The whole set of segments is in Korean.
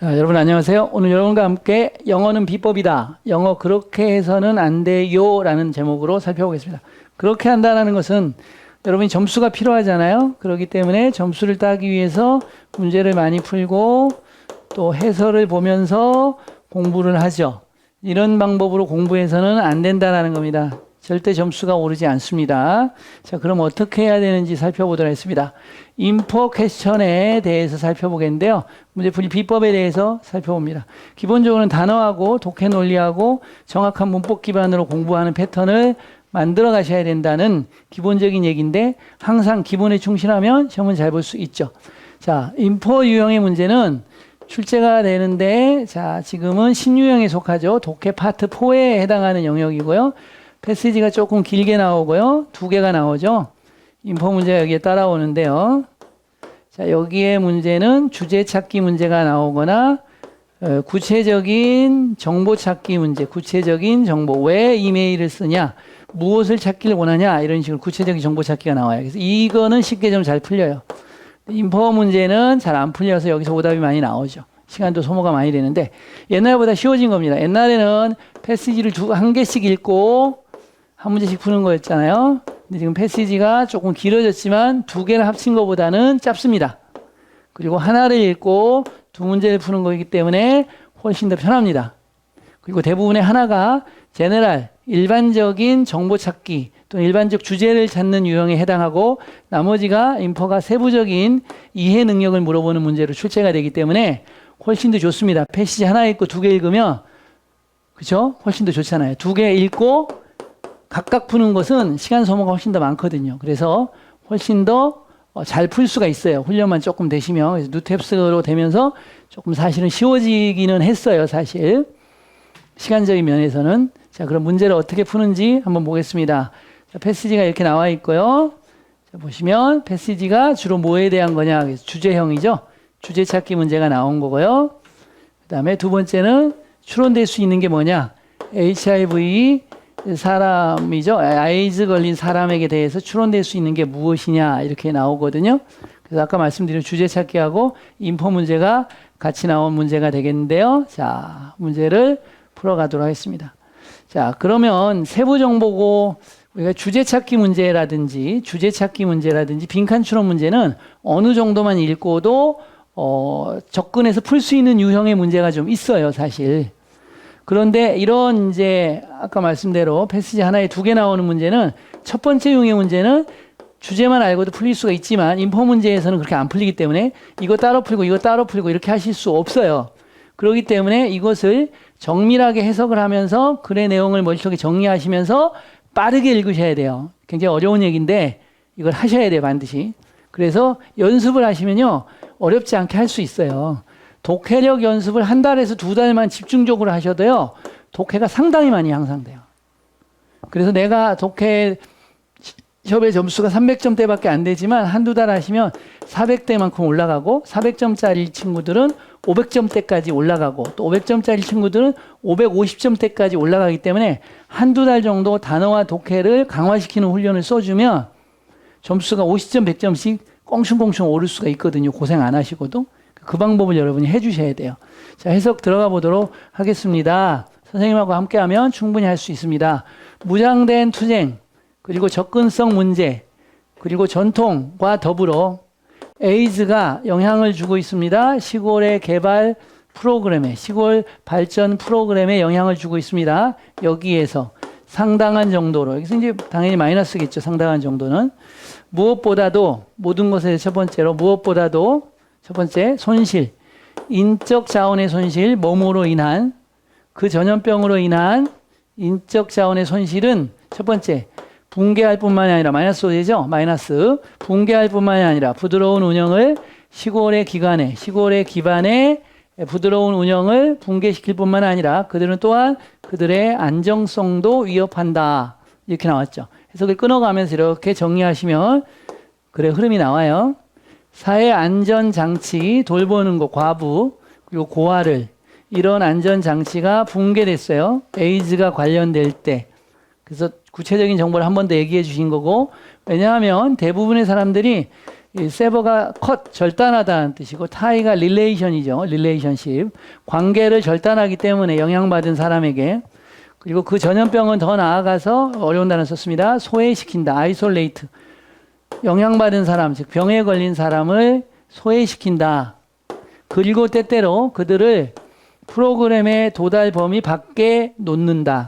자, 여러분 안녕하세요. 오늘 여러분과 함께 영어는 비법이다. 영어 그렇게 해서는 안 돼요. 라는 제목으로 살펴보겠습니다. 그렇게 한다는 것은 여러분이 점수가 필요하잖아요. 그렇기 때문에 점수를 따기 위해서 문제를 많이 풀고 또 해설을 보면서 공부를 하죠. 이런 방법으로 공부해서는 안 된다는 겁니다. 절대 점수가 오르지 않습니다. 자, 그럼 어떻게 해야 되는지 살펴보도록 하겠습니다. 인포 퀘스천에 대해서 살펴보겠는데요. 문제풀이 비법에 대해서 살펴봅니다. 기본적으로는 단어하고 독해 논리하고 정확한 문법 기반으로 공부하는 패턴을 만들어 가셔야 된다는 기본적인 얘기인데 항상 기본에 충실하면 시험은 잘 볼 수 있죠. 자, 인포 유형의 문제는 출제가 되는데 자, 지금은 신유형에 속하죠. 독해 파트 4에 해당하는 영역이고요. 패시지가 조금 길게 나오고요. 2개가 나오죠. 인포 문제가 여기에 따라오는데요. 자, 여기에 문제는 주제 찾기 문제가 나오거나 구체적인 정보 찾기 문제, 구체적인 정보, 왜 이메일을 쓰냐, 무엇을 찾기를 원하냐, 이런 식으로 구체적인 정보 찾기가 나와요. 그래서 이거는 쉽게 좀 잘 풀려요. 인포 문제는 잘 안 풀려서 여기서 오답이 많이 나오죠. 시간도 소모가 많이 되는데 옛날보다 쉬워진 겁니다. 옛날에는 패시지를 한 개씩 읽고 한 문제씩 푸는 거였잖아요. 근데 지금 패시지가 조금 길어졌지만 2개를 합친 것보다는 짧습니다. 그리고 하나를 읽고 2문제를 푸는 거이기 때문에 훨씬 더 편합니다. 그리고 대부분의 하나가 제너럴, 일반적인 정보 찾기 또는 일반적 주제를 찾는 유형에 해당하고 나머지가 인포가 세부적인 이해 능력을 물어보는 문제로 출제가 되기 때문에 훨씬 더 좋습니다. 패시지 하나 읽고 2개 읽으면 그렇죠? 훨씬 더 좋잖아요. 2개 읽고 각각 푸는 것은 시간 소모가 훨씬 더 많거든요. 그래서 훨씬 더 잘 풀 수가 있어요. 훈련만 조금 되시면. 그래서 뉴탭스로 되면서 조금 사실은 쉬워지기는 했어요. 사실. 시간적인 면에서는. 자, 그럼 문제를 어떻게 푸는지 한번 보겠습니다. 자, 패시지가 이렇게 나와 있고요. 자, 보시면 패시지가 주로 뭐에 대한 거냐. 주제형이죠. 주제 찾기 문제가 나온 거고요. 그 다음에 두 번째는 추론될 수 있는 게 뭐냐. HIV 사람이죠. 아이즈 걸린 사람에게 대해서 추론될 수 있는 게 무엇이냐 이렇게 나오거든요. 그래서 아까 말씀드린 주제 찾기하고 인포 문제가 같이 나온 문제가 되겠는데요. 자, 문제를 풀어가도록 하겠습니다. 자, 그러면 세부 정보고 우리가 주제 찾기 문제라든지 빈칸 추론 문제는 어느 정도만 읽고도 접근해서 풀 수 있는 유형의 문제가 좀 있어요, 사실. 그런데 이런 이제 아까 말씀대로 패시지 하나에 2개 나오는 문제는 첫 번째 유형의 문제는 주제만 알고도 풀릴 수가 있지만 인포 문제에서는 그렇게 안 풀리기 때문에 이거 따로 풀고 이거 따로 풀고 이렇게 하실 수 없어요. 그렇기 때문에 이것을 정밀하게 해석을 하면서 글의 내용을 머릿속에 정리하시면서 빠르게 읽으셔야 돼요. 굉장히 어려운 얘기인데 이걸 하셔야 돼요, 반드시. 그래서 연습을 하시면요, 어렵지 않게 할 수 있어요. 독해력 연습을 1달에서 2달만 집중적으로 하셔도요, 독해가 상당히 많이 향상돼요. 그래서 내가 독해 시험의 점수가 300점대밖에 안 되지만 1~2달 하시면 400대만큼 올라가고 400점짜리 친구들은 500점대까지 올라가고 또 500점짜리 친구들은 550점대까지 올라가기 때문에 1~2달 정도 단어와 독해를 강화시키는 훈련을 써주면 점수가 50점, 100점씩 꽁충꽁충 오를 수가 있거든요. 고생 안 하시고도. 그 방법을 여러분이 해주셔야 돼요. 자, 해석 들어가 보도록 하겠습니다. 선생님하고 함께하면 충분히 할 수 있습니다. 무장된 투쟁, 그리고 접근성 문제, 그리고 전통과 더불어 에이즈가 영향을 주고 있습니다. 시골의 개발 프로그램에, 시골 발전 프로그램에 영향을 주고 있습니다. 여기에서 상당한 정도로, 여기서 이제 당연히 마이너스겠죠. 상당한 정도는. 무엇보다도, 모든 것에 첫 번째로, 무엇보다도 첫 번째, 손실. 인적 자원의 손실, 몸으로 인한, 그 전염병으로 인한 인적 자원의 손실은 첫 번째, 붕괴할 뿐만이 아니라, 마이너스 되죠? 마이너스. 붕괴할 뿐만이 아니라 부드러운 운영을 시골의 기반에 부드러운 운영을 붕괴시킬 뿐만 아니라 그들은 또한 그들의 안정성도 위협한다. 이렇게 나왔죠. 해석을 끊어가면서 이렇게 정리하시면 글의 흐름이 나와요. 사회 안전장치 돌보는 거, 과부, 그리고 고아를, 이런 안전장치가 붕괴됐어요. 에이즈가 관련될 때. 그래서 구체적인 정보를 한 번 더 얘기해 주신 거고, 왜냐하면 대부분의 사람들이 이 sever가 컷, 절단하다는 뜻이고 tie가 relation이죠. relationship. 관계를 절단하기 때문에 영향받은 사람에게. 그리고 그 전염병은 더 나아가서 어려운 단어 썼습니다. 소외시킨다. isolate. 영향받은 사람, 즉 병에 걸린 사람을 소외시킨다. 그리고 때때로 그들을 프로그램의 도달 범위 밖에 놓는다.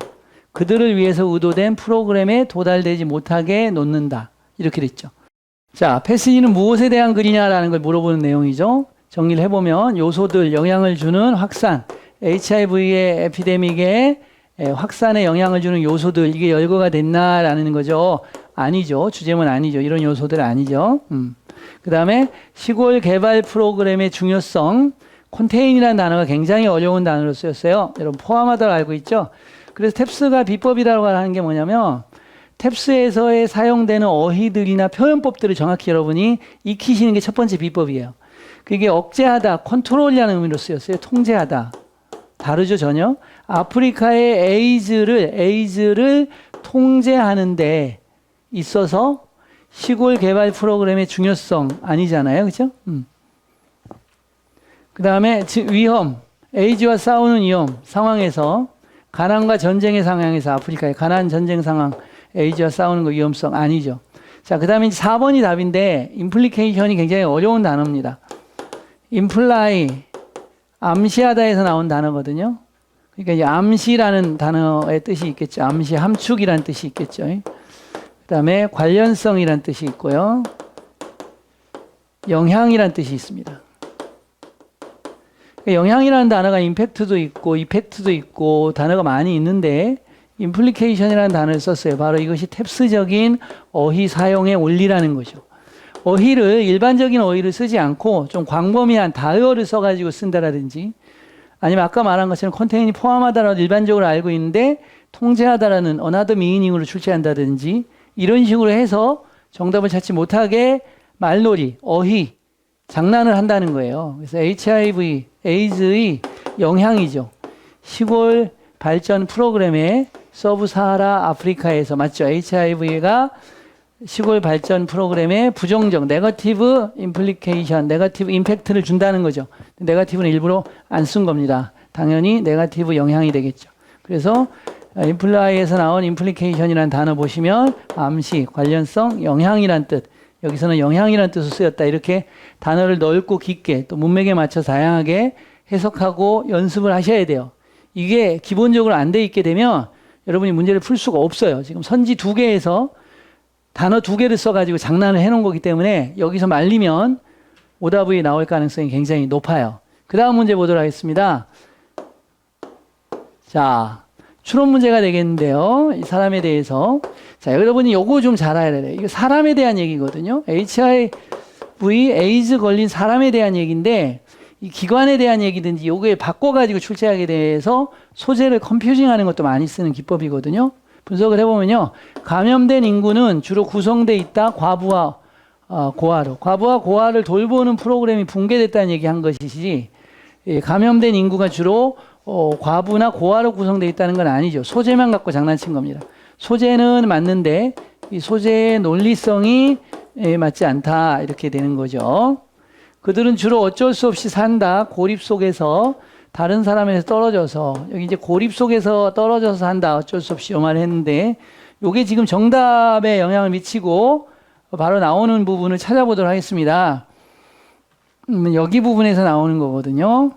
그들을 위해서 의도된 프로그램에 도달되지 못하게 놓는다. 이렇게 됐죠. 자, 패시지는 무엇에 대한 글이냐라는 걸 물어보는 내용이죠. 정리를 해보면 요소들, 영향을 주는 확산, HIV의 에피데믹에 확산에 영향을 주는 요소들, 이게 열거가 됐나라는 거죠. 아니죠. 주제문 아니죠. 이런 요소들 아니죠. 그 다음에 시골 개발 프로그램의 중요성, 컨테인이라는 단어가 굉장히 어려운 단어로 쓰였어요. 여러분 포함하다고 알고 있죠? 그래서 탭스가 비법이라고 하는 게 뭐냐면 탭스에서의 사용되는 어휘들이나 표현법들을 정확히 여러분이 익히시는 게 첫 번째 비법이에요. 그게 억제하다, 컨트롤이라는 의미로 쓰였어요. 통제하다. 다르죠, 전혀? 아프리카의 에이즈를 통제하는 데 있어서 시골 개발 프로그램의 중요성 아니잖아요. 그죠? 그 다음에 위험, 에이즈와 싸우는 위험 상황에서 가난과 전쟁의 상황에서 아프리카의 가난 전쟁 상황, 에이즈와 싸우는 거 위험성 아니죠. 자, 그 다음에 4번이 답인데 임플리케이션이 굉장히 어려운 단어입니다. 임플라이, 암시하다에서 나온 단어거든요. 그러니까 이제 암시라는 단어의 뜻이 있겠죠. 암시, 함축이라는 뜻이 있겠죠. 그 다음에 관련성이라는 뜻이 있고요. 영향이라는 뜻이 있습니다. 영향이라는 단어가 임팩트도 있고 이펙트도 있고 단어가 많이 있는데 임플리케이션이라는 단어를 썼어요. 바로 이것이 탭스적인 어휘 사용의 원리라는 거죠. 어휘를 일반적인 어휘를 쓰지 않고 좀 광범위한 다의어를 써가지고 쓴다라든지 아니면 아까 말한 것처럼 컨테인이 포함하다라고 일반적으로 알고 있는데 통제하다라는 another meaning으로 출제한다든지 이런 식으로 해서 정답을 찾지 못하게 말놀이, 어휘, 장난을 한다는 거예요. 그래서 HIV, 에이즈의 영향이죠. 시골 발전 프로그램에 서브사하라 아프리카에서 맞죠? HIV가 시골 발전 프로그램에 부정적, 네거티브 임플리케이션, 네거티브 임팩트를 준다는 거죠. 네거티브는 일부러 안 쓴 겁니다. 당연히 네거티브 영향이 되겠죠. 그래서 임플라이에서 나온 임플리케이션이라는 단어 보시면 암시, 관련성, 영향이란 뜻. 여기서는 영향이란 뜻으로 쓰였다. 이렇게 단어를 넓고 깊게 또 문맥에 맞춰 다양하게 해석하고 연습을 하셔야 돼요. 이게 기본적으로 안 돼 있게 되면 여러분이 문제를 풀 수가 없어요. 지금 선지 2개에서 단어 2개를 써가지고 장난을 해놓은 거기 때문에 여기서 말리면 오답이 나올 가능성이 굉장히 높아요. 그 다음 문제 보도록 하겠습니다. 자, 추론 문제가 되겠는데요. 이 사람에 대해서. 자, 여러분이 요거 좀 잘 알아야 돼요. 이거 사람에 대한 얘기거든요. HIV, 에이즈 걸린 사람에 대한 얘기인데 이 기관에 대한 얘기든지 요거에 바꿔가지고 출제하게 돼서 소재를 컴퓨징하는 것도 많이 쓰는 기법이거든요. 분석을 해보면요. 감염된 인구는 주로 구성돼 있다. 과부와 고아로. 과부와 고아를 돌보는 프로그램이 붕괴됐다는 얘기한 것이지 감염된 인구가 주로 과부나 고아로 구성되어 있다는 건 아니죠. 소재만 갖고 장난친 겁니다. 소재는 맞는데 이 소재의 논리성이 맞지 않다 이렇게 되는 거죠. 그들은 주로 어쩔 수 없이 산다. 고립 속에서 다른 사람에서 떨어져서 여기 이제 고립 속에서 떨어져서 산다. 어쩔 수 없이 요 말을 했는데 요게 지금 정답에 영향을 미치고 바로 나오는 부분을 찾아보도록 하겠습니다. 여기 부분에서 나오는 거거든요.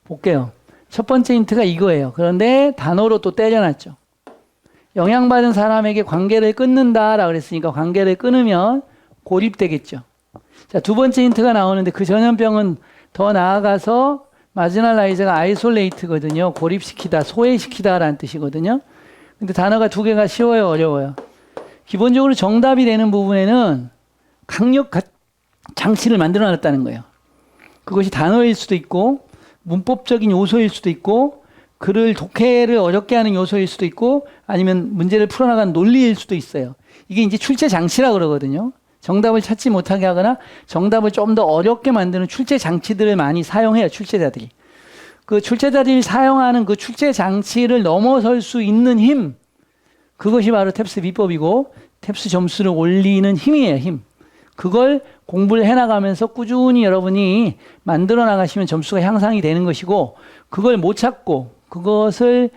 볼게요. 첫 번째 힌트가 이거예요. 그런데 단어로 또 때려놨죠. 영향받은 사람에게 관계를 끊는다라고 그랬으니까 관계를 끊으면 고립되겠죠. 자, 두 번째 힌트가 나오는데 그 전염병은 더 나아가서 마지널라이저가 아이솔레이트거든요. 고립시키다, 소외시키다라는 뜻이거든요. 근데 단어가 2개가 쉬워요, 어려워요? 기본적으로 정답이 되는 부분에는 강력 장치를 만들어 놨다는 거예요. 그것이 단어일 수도 있고 문법적인 요소일 수도 있고 글을 독해를 어렵게 하는 요소일 수도 있고 아니면 문제를 풀어나가는 논리일 수도 있어요. 이게 이제 출제 장치라 그러거든요. 정답을 찾지 못하게 하거나 정답을 좀 더 어렵게 만드는 출제 장치들을 많이 사용해요. 출제자들이. 그 출제자들이 사용하는 그 출제 장치를 넘어설 수 있는 힘, 그것이 바로 탭스 비법이고 탭스 점수를 올리는 힘이에요. 힘. 그걸 공부를 해나가면서 꾸준히 여러분이 만들어 나가시면 점수가 향상이 되는 것이고, 그걸 못 찾고 그것을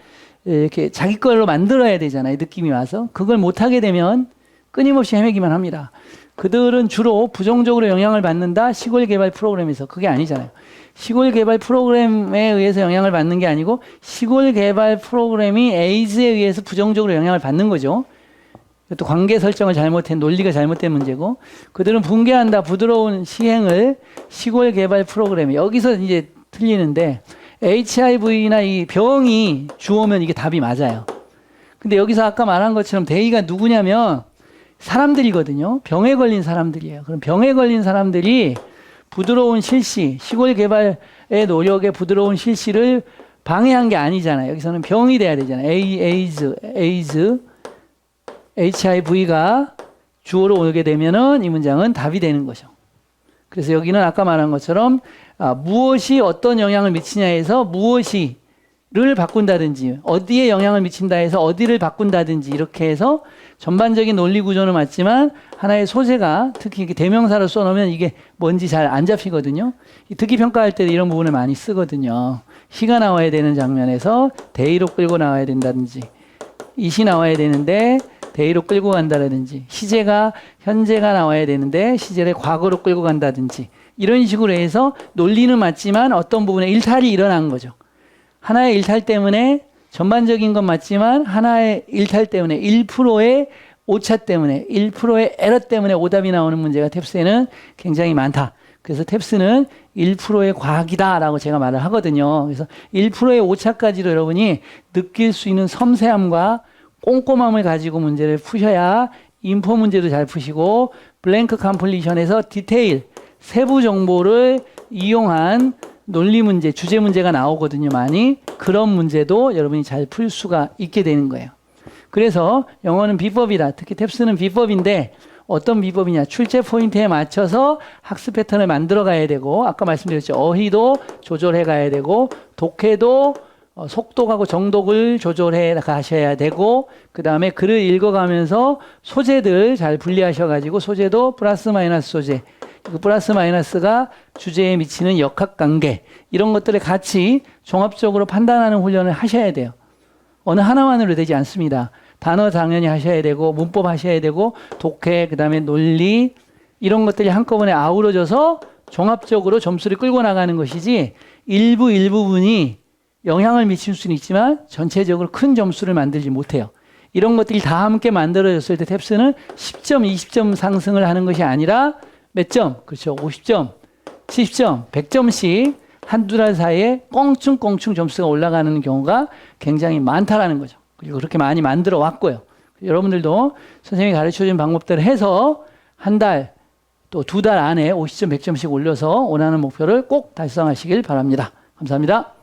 이렇게 자기 걸로 만들어야 되잖아요. 느낌이 와서. 그걸 못하게 되면 끊임없이 헤매기만 합니다. 그들은 주로 부정적으로 영향을 받는다. 시골 개발 프로그램에서. 그게 아니잖아요. 시골 개발 프로그램에 의해서 영향을 받는 게 아니고 시골 개발 프로그램이 에이즈에 의해서 부정적으로 영향을 받는 거죠. 또 관계 설정을 잘못한 논리가 잘못된 문제고, 그들은 붕괴한다 부드러운 시행을 시골 개발 프로그램, 여기서 이제 틀리는데 HIV나 이 병이 주어면 이게 답이 맞아요. 근데 여기서 아까 말한 것처럼 대의가 누구냐면 사람들이거든요. 병에 걸린 사람들이에요. 그럼 병에 걸린 사람들이 부드러운 실시, 시골 개발의 노력에 부드러운 실시를 방해한 게 아니잖아요. 여기서는 병이 돼야 되잖아요. 에이즈, HIV가 주어로 오게 되면은 이 문장은 답이 되는 거죠. 그래서 여기는 아까 말한 것처럼 무엇이 어떤 영향을 미치냐 해서 무엇이를 바꾼다든지, 어디에 영향을 미친다 해서 어디를 바꾼다든지, 이렇게 해서 전반적인 논리 구조는 맞지만 하나의 소재가, 특히 이렇게 대명사로 써놓으면 이게 뭔지 잘 안 잡히거든요. 듣기 평가할 때 이런 부분을 많이 쓰거든요. 시가 나와야 되는 장면에서 대의로 끌고 나와야 된다든지, 이시 나와야 되는데 대의로 끌고 간다든지, 시제가 현재가 나와야 되는데 시제를 과거로 끌고 간다든지, 이런 식으로 해서 논리는 맞지만 어떤 부분에 일탈이 일어난 거죠. 하나의 일탈 때문에, 전반적인 건 맞지만 하나의 일탈 때문에, 1%의 오차 때문에, 1%의 에러 때문에 오답이 나오는 문제가 탭스에는 굉장히 많다. 그래서 탭스는 1%의 과학이다라고 제가 말을 하거든요. 그래서 1%의 오차까지도 여러분이 느낄 수 있는 섬세함과 꼼꼼함을 가지고 문제를 푸셔야 인포 문제도 잘 푸시고, 블랭크 컴플리션에서 디테일, 세부 정보를 이용한 논리 문제, 주제 문제가 나오거든요. 많이. 그런 문제도 여러분이 잘 풀 수가 있게 되는 거예요. 그래서 영어는 비법이다. 특히 탭스는 비법인데 어떤 비법이냐. 출제 포인트에 맞춰서 학습 패턴을 만들어 가야 되고, 아까 말씀드렸죠. 어휘도 조절해 가야 되고, 독해도 속독하고 정독을 조절해 가셔야 되고, 그 다음에 글을 읽어가면서 소재들 잘 분리하셔가지고, 소재도 플러스 마이너스 소재, 그 플러스 마이너스가 주제에 미치는 역학관계, 이런 것들을 같이 종합적으로 판단하는 훈련을 하셔야 돼요. 어느 하나만으로 되지 않습니다. 단어 당연히 하셔야 되고, 문법 하셔야 되고, 독해, 그 다음에 논리, 이런 것들이 한꺼번에 아우러져서 종합적으로 점수를 끌고 나가는 것이지, 일부분이 영향을 미칠 수는 있지만 전체적으로 큰 점수를 만들지 못해요. 이런 것들이 다 함께 만들어졌을 때 탭스는 10점, 20점 상승을 하는 것이 아니라 몇 점? 그렇죠. 50점, 70점, 100점씩 한두 달 사이에 껑충껑충 점수가 올라가는 경우가 굉장히 많다라는 거죠. 그리고 그렇게 많이 만들어 왔고요. 여러분들도 선생님이 가르쳐준 방법대로 해서 한 달, 또 두 달 안에 50점, 100점씩 올려서 원하는 목표를 꼭 달성하시길 바랍니다. 감사합니다.